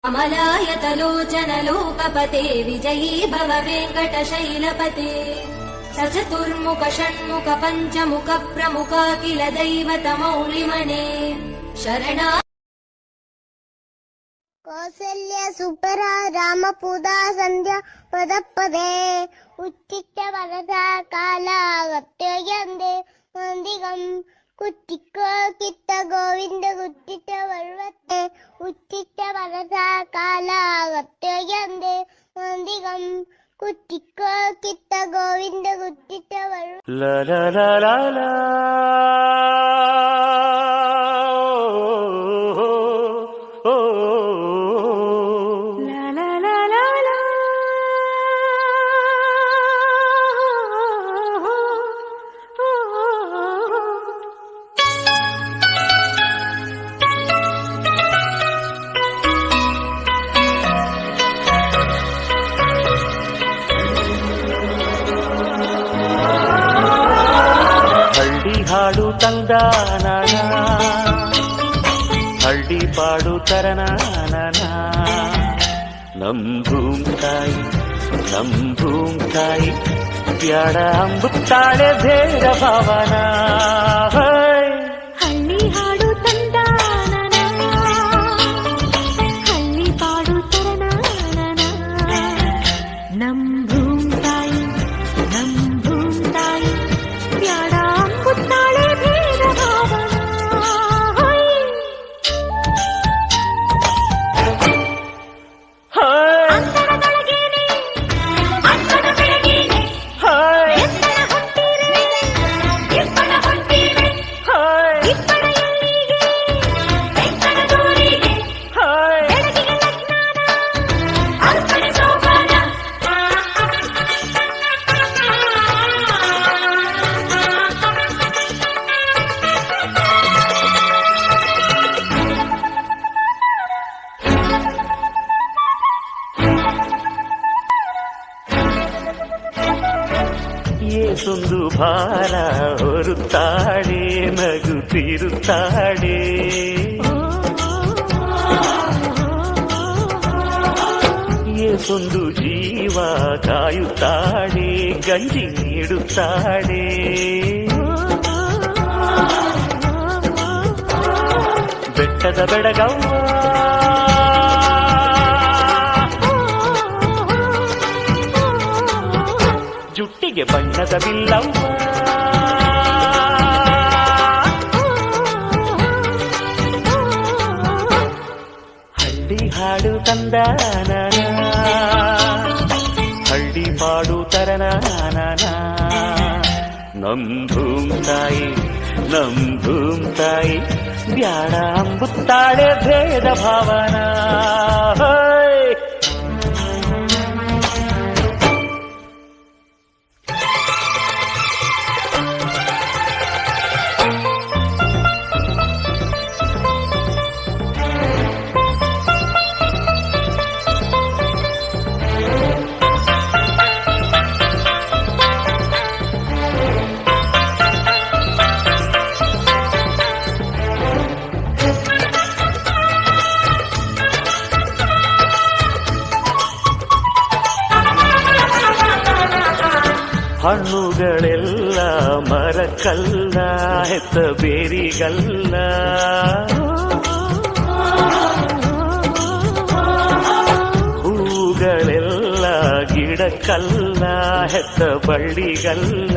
कमलायतलोचन लोकपते विजयी भव वेङ्कटशैलपते सचतुर्मुख षण्मुख पञ्चमुख प्रमुख किल दैवतमौलिमने शरणा कौसल्य सुपरा रामपूदा संध्या पदपदे उच्चिष्ट वरदा कालागत्योयन्दे वन्दिगं कुच्चिक्क कित्त गोविन्द कुच्चिष्ट वर्वते उच्चिष्ट वरदा कालागत्योयन्दे वन्दिगं कुच्चिक्क कित्त गोविन्द कुच्चिष्ट वर्वते ला ला ला ला ला ಹಾಡು ತಂದಾನನ ಹಳ್ಳಿ ಪಾಡು ತರನಾನನ ನಮ್ ಭೂಮ್ ತಾಯಿ ಬ್ಯಾಡ ಅಂಬುತ್ತಾಳೆ ಭೇದ ಭಾವನ ಹಳ್ಳಿ ಹಾಡು ತಂದಾನನ ಹಳ್ಳಿ ಪಾಡು ತರನಾನನ ನಮ್ ಭೂಮ್ ತಾಯಿ ಬ್ಯಾಡ ಅಂಬುತ್ತಾಳೆ ಭೇದ ಭಾವನ ಅಂತರದೊಳಗೇನೆ ಅಂತದ ಬೆಳಗೇನೆ ಎತ್ತರ ಹೊಂಟಿರೆ ಇಬ್ಬರ ಹೊಂಟಿವೆ ಇಬ್ಬರ ಎಲ್ಲಿಗೆ ಎತ್ತರ ದೂರಿಗೆ ಬೆಳಗಿಗೆ ಲಗ್ನಾನ ಅರ್ಪಣೆ ಸೋಪಾನ ಏಸೊಂದು ಭಾರ ಹೊರುತ್ತಾಳೆ ನಗುತ್ತಿರುತ್ತಾಳೆ ಏಸೊಂದು ಜೀವ ಕಾಯುತ್ತಾಳೆ ಗಂಜಿ ನೀಡುತ್ತಾಳೆ ಬೆಟ್ಟದ ಬೆಡಗವ್ವ ಜುಟ್ಟಿಗೆ ಬಣ್ಣದ ಬಿಲ್ಲವ್ವ ಹಳ್ಳಿ ಹಾಡು ತಂದಾನನ ಹಳ್ಳಿ ಪಾಡು ತರನಾನನ ನಮ್ ಭೂಮ್ ತಾಯಿ ಬ್ಯಾಡ ಅಂಬುತ್ತಾಳೆ ಭೇದ ಭಾವನ ಹಣ್ಣುಗಳೆಲ್ಲ ಮರಕಲ್ಲ ಹೆತ್ತ ಬೇರಿಗಲ್ಲ ಹೂಗಳೆಲ್ಲ ಗಿಡಕ್ಕಲ್ಲ ಹೆತ್ತ ಬಳ್ಳಿಗಲ್ಲ